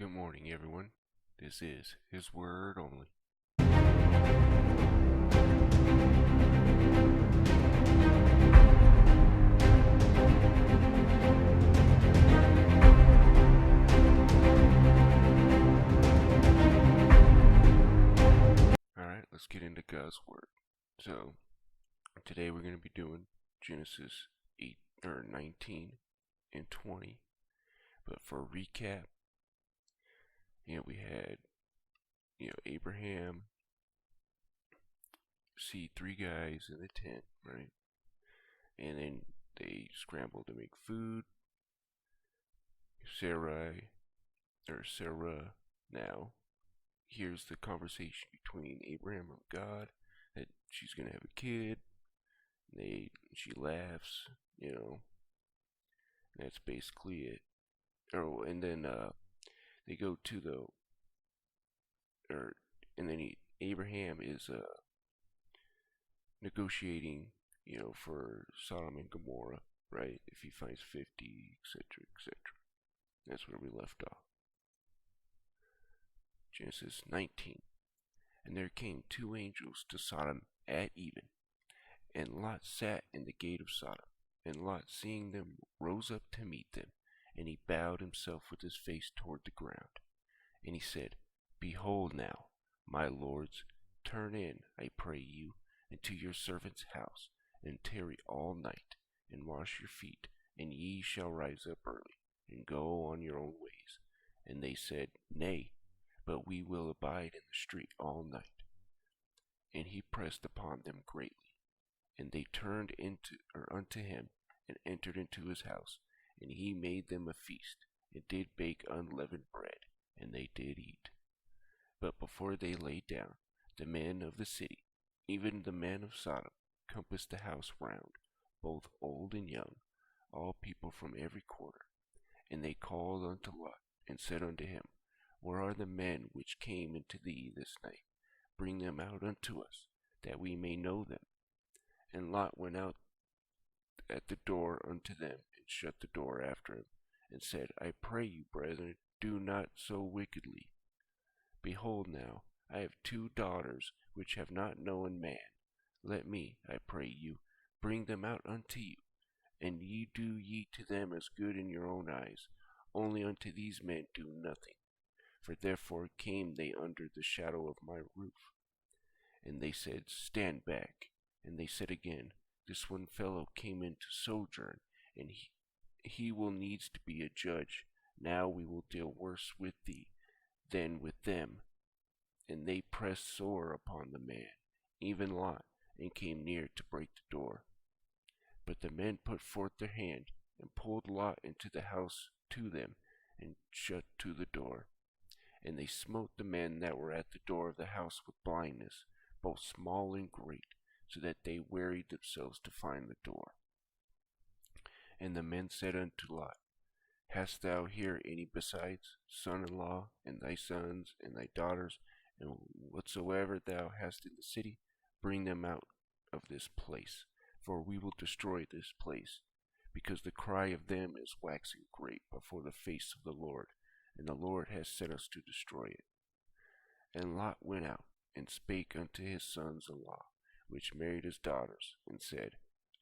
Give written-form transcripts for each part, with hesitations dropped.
Good morning, everyone. This is His Word Only. Alright, let's get into God's Word. So, today we're going to be doing Genesis 19 and 20. But for a recap, we had, Abraham see three guys in the tent, right? And then they scrambled to make food. Sarah now hears the conversation between Abraham and God that she's gonna have a kid. She laughs, that's basically it. Oh, and then they go to Abraham is negotiating, for Sodom and Gomorrah, right? If he finds 50, etc., etc. That's where we left off. Genesis 19. And there came two angels to Sodom at even, and Lot sat in the gate of Sodom. And Lot, seeing them, rose up to meet them, and he bowed himself with his face toward the ground. And he said, Behold now, my lords, turn in, I pray you, into your servant's house, and tarry all night, and wash your feet, and ye shall rise up early, and go on your own ways. And they said, Nay, but we will abide in the street all night. And he pressed upon them greatly. And they turned unto him, and entered into his house, and he made them a feast, and did bake unleavened bread, and they did eat. But before they lay down, the men of the city, even the men of Sodom, compassed the house round, both old and young, all people from every quarter. And they called unto Lot, and said unto him, Where are the men which came into thee this night? Bring them out unto us, that we may know them. And Lot went out at the door unto them, and shut the door after him, and said, I pray you, brethren, do not so wickedly. Behold now, I have two daughters, which have not known man. Let me, I pray you, bring them out unto you, and ye do ye to them as good in your own eyes. Only unto these men do nothing. For therefore came they under the shadow of my roof. And they said, Stand back. And they said again, This one fellow came in to sojourn, and he will needs to be a judge. Now we will deal worse with thee than with them. And they pressed sore upon the man, even Lot, and came near to break the door. But the men put forth their hand, and pulled Lot into the house to them, and shut to the door. And they smote the men that were at the door of the house with blindness, both small and great, so that they wearied themselves to find the door. And the men said unto Lot, Hast thou here any besides, son-in-law, and thy sons, and thy daughters, and whatsoever thou hast in the city? Bring them out of this place, for we will destroy this place, because the cry of them is waxing great before the face of the Lord, and the Lord has sent us to destroy it. And Lot went out, and spake unto his sons-in-law, which married his daughters, and said,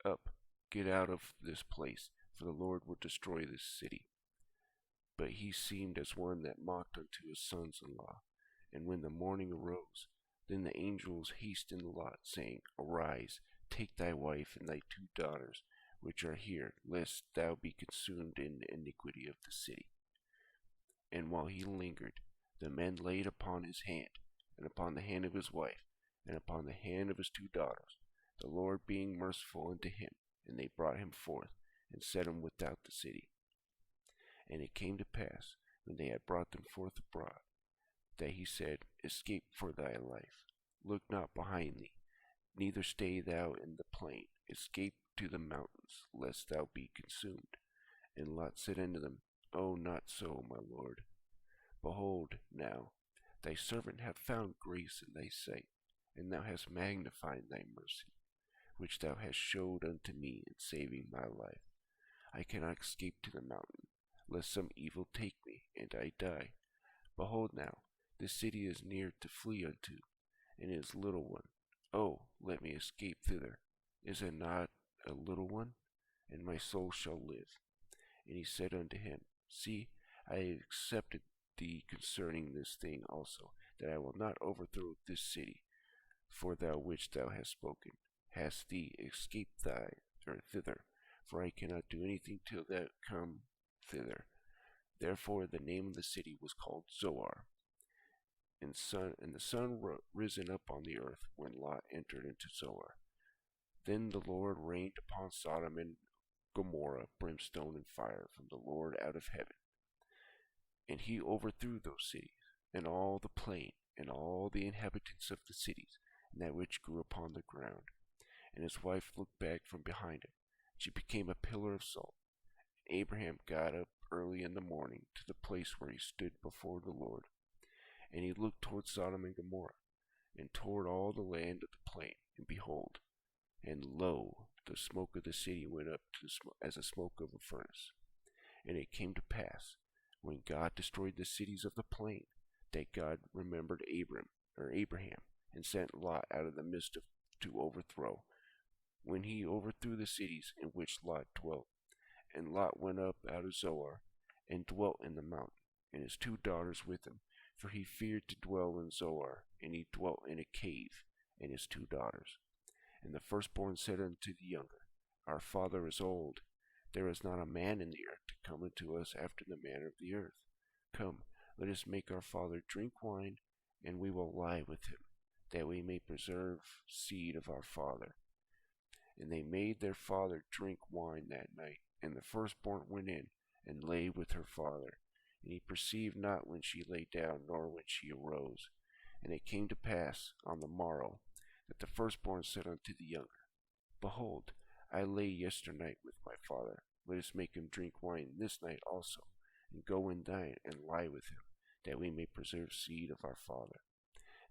Up, get out of this place, for the Lord will destroy this city. But he seemed as one that mocked unto his sons-in-law. And when the morning arose, then the angels hastened Lot, saying, Arise, take thy wife and thy two daughters, which are here, lest thou be consumed in the iniquity of the city. And while he lingered, the men laid upon his hand, and upon the hand of his wife, and upon the hand of his two daughters, the Lord being merciful unto him, and they brought him forth, and set him without the city. And it came to pass, when they had brought them forth abroad, that he said, Escape for thy life, look not behind thee, neither stay thou in the plain, escape to the mountains, lest thou be consumed. And Lot said unto them, O not so, my lord. Behold, now, thy servant hath found grace in thy sight, and thou hast magnified thy mercy, which thou hast showed unto me in saving my life. I cannot escape to the mountain, lest some evil take me, and I die. Behold now, this city is near to flee unto, and is little one. Oh, let me escape thither. Is it not a little one? And my soul shall live. And he said unto him, See, I have accepted thee concerning this thing also, that I will not overthrow this city, for thou which thou hast spoken. Hast thee escaped thither? For I cannot do anything till thou come thither. Therefore the name of the city was called Zoar. And the sun risen up on the earth when Lot entered into Zoar. Then the Lord rained upon Sodom and Gomorrah brimstone and fire from the Lord out of heaven. And he overthrew those cities, and all the plain, and all the inhabitants of the cities, and that which grew upon the ground. And his wife looked back from behind him. She became a pillar of salt. And Abraham got up early in the morning to the place where he stood before the Lord. And he looked toward Sodom and Gomorrah, and toward all the land of the plain, and behold, and lo, the smoke of the city went up as the smoke of a furnace. And it came to pass, when God destroyed the cities of the plain, that God remembered Abraham, and sent Lot out of the midst to overthrow, when he overthrew the cities in which Lot dwelt. And Lot went up out of Zoar, and dwelt in the mountain, and his 2 daughters with him, for he feared to dwell in Zoar, and he dwelt in a cave, and his 2 daughters. And the firstborn said unto the younger, Our father is old, there is not a man in the earth to come unto us after the manner of the earth. Come, let us make our father drink wine, and we will lie with him, that we may preserve seed of our father. And they made their father drink wine that night, and the firstborn went in, and lay with her father. And he perceived not when she lay down, nor when she arose. And it came to pass on the morrow, that the firstborn said unto the younger, Behold, I lay yesternight with my father. Let us make him drink wine this night also, and go and dine, and lie with him, that we may preserve seed of our father.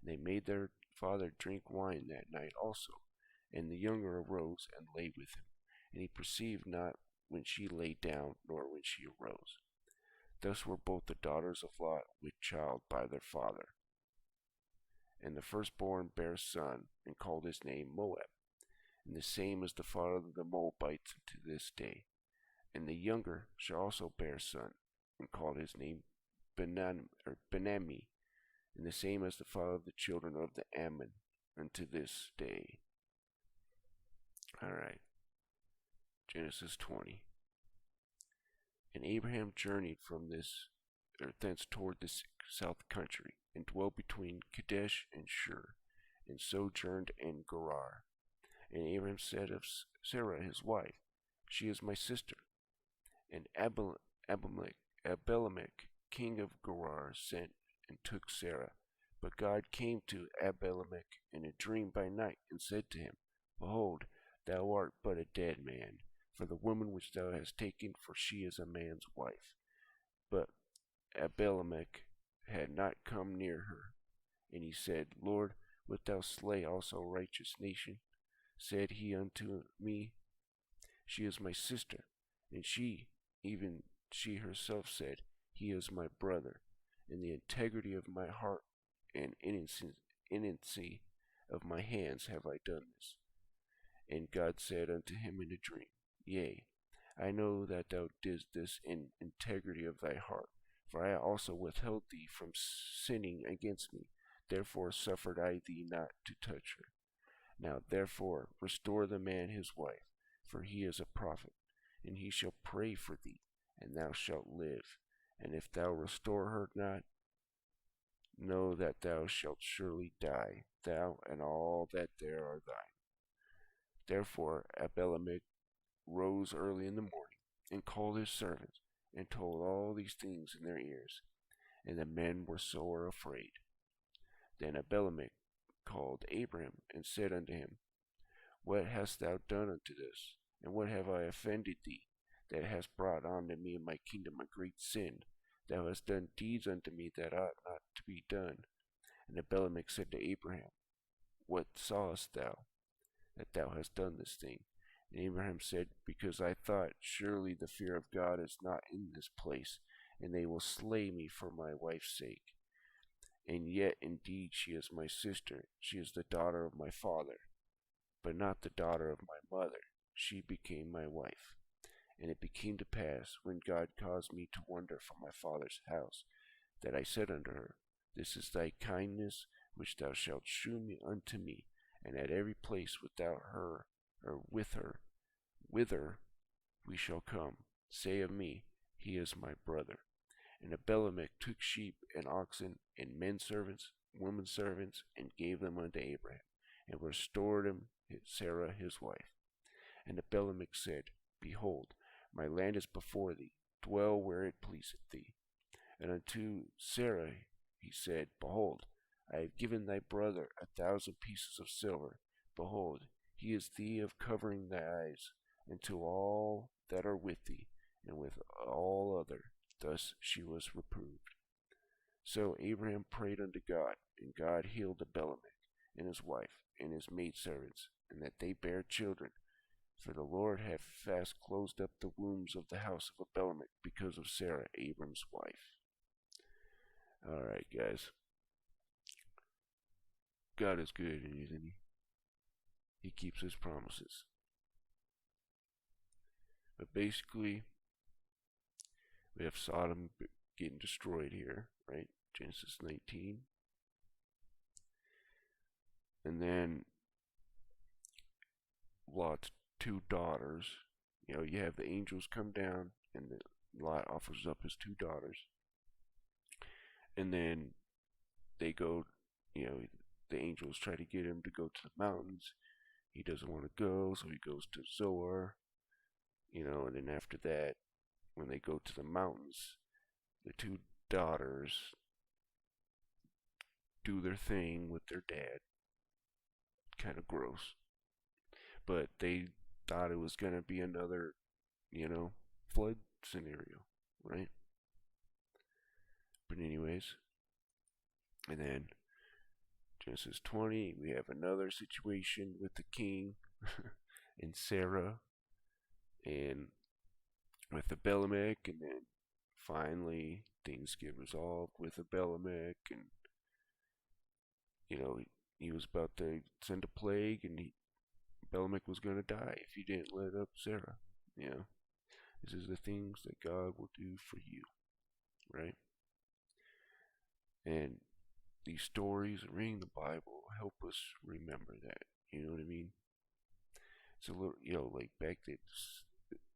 And they made their father drink wine that night also. And the younger arose and lay with him, and he perceived not when she lay down, nor when she arose. Thus were both the daughters of Lot with child by their father. And the firstborn bare a son, and called his name Moab. And the same is the father of the Moabites unto this day. And the younger shall also bear a son, and called his name Benami. And the same as the father of the children of the Ammon unto this day. Alright. Genesis 20. And Abraham journeyed from thence toward the south country, and dwelt between Kadesh and Shur, and sojourned in Gerar. And Abraham said of Sarah his wife, She is my sister. And Abimelech, king of Gerar, sent and took Sarah. But God came to Abimelech in a dream by night, and said to him, Behold, thou art but a dead man, for the woman which thou hast taken, for she is a man's wife. But Abimelech had not come near her. And he said, Lord, wilt thou slay also a righteous nation? Said he unto me, She is my sister. And even she herself said, He is my brother. In the integrity of my heart and innocency of my hands have I done this. And God said unto him in a dream, Yea, I know that thou didst this in integrity of thy heart, for I also withheld thee from sinning against me. Therefore suffered I thee not to touch her. Now therefore restore the man his wife, for he is a prophet, and he shall pray for thee, and thou shalt live. And if thou restore her not, know that thou shalt surely die, thou and all that there are thine. Therefore Abimelech rose early in the morning, and called his servants, and told all these things in their ears. And the men were sore afraid. Then Abimelech called Abraham, and said unto him, What hast thou done unto this? And what have I offended thee, that hast brought unto me and my kingdom a great sin? Thou hast done deeds unto me that ought not to be done. And Abimelech said to Abraham, What sawest thou, that thou hast done this thing? And Abraham said, Because I thought, surely the fear of God is not in this place, and they will slay me for my wife's sake. And yet indeed she is my sister, she is the daughter of my father, but not the daughter of my mother. She became my wife. And it came to pass, when God caused me to wander from my father's house, that I said unto her, This is thy kindness which thou shalt shew me unto me, and at every place without her, or with her, whither we shall come, say of me, He is my brother. And Abimelech took sheep and oxen, and men servants, women servants, and gave them unto Abraham, and restored him Sarah his wife. And Abimelech said, Behold, my land is before thee, dwell where it pleaseth thee. And unto Sarah he said, Behold, I have given thy brother 1,000 pieces of silver. Behold, he is thee of covering thy eyes, and to all that are with thee, and with all other. Thus she was reproved. So Abraham prayed unto God, and God healed Abimelech, and his wife, and his maidservants, and that they bare children. For the Lord hath fast closed up the wombs of the house of Abimelech because of Sarah, Abram's wife. Alright, guys. God is good, isn't he? He keeps his promises. But basically, we have Sodom getting destroyed here, right? Genesis 19. And then Lot's 2 daughters. You have the angels come down, and Lot offers up his 2 daughters. And then they go, the angels try to get him to go to the mountains. He doesn't want to go, so he goes to Zoar. And then after that, when they go to the mountains, the 2 daughters do their thing with their dad. Kind of gross. But they thought it was going to be another, flood scenario, right? But anyways, and then Genesis 20, we have another situation with the king and Sarah, and with Abimelech, and then finally things get resolved with Abimelech, and he was about to send a plague, and Abimelech was going to die if he didn't let up Sarah. This is the things that God will do for you, right? And these stories, reading the Bible, help us remember that. You know what I mean? It's a little, like back then,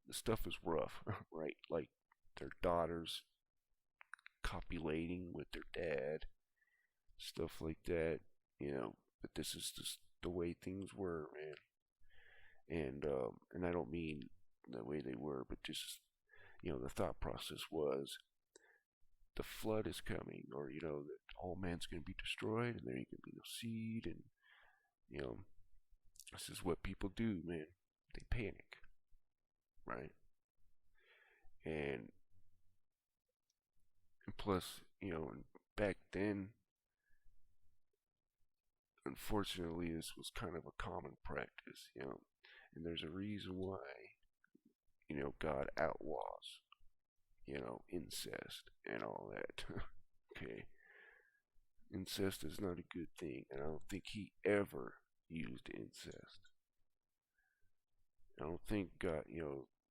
the stuff is rough, right? Like their daughters copulating with their dad, stuff like that, but this is just the way things were, man. And I don't mean the way they were, but just, the thought process was, the flood is coming, or, that all man's going to be destroyed, and there ain't going to be no seed, and, this is what people do, man. They panic, right? And plus, back then, unfortunately, this was kind of a common practice, and there's a reason why, God outlaws, incest and all that. Okay. Incest is not a good thing, and I don't think he ever used incest. I don't think God,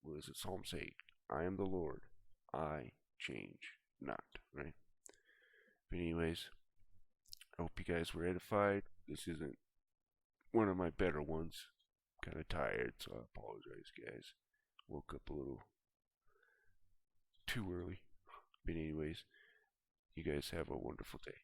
what does Psalm say? I am the Lord, I change not, right? But anyways, I hope you guys were edified. This isn't one of my better ones. I'm kind of tired, so I apologize, guys. Woke up a little too early. But anyways, you guys have a wonderful day.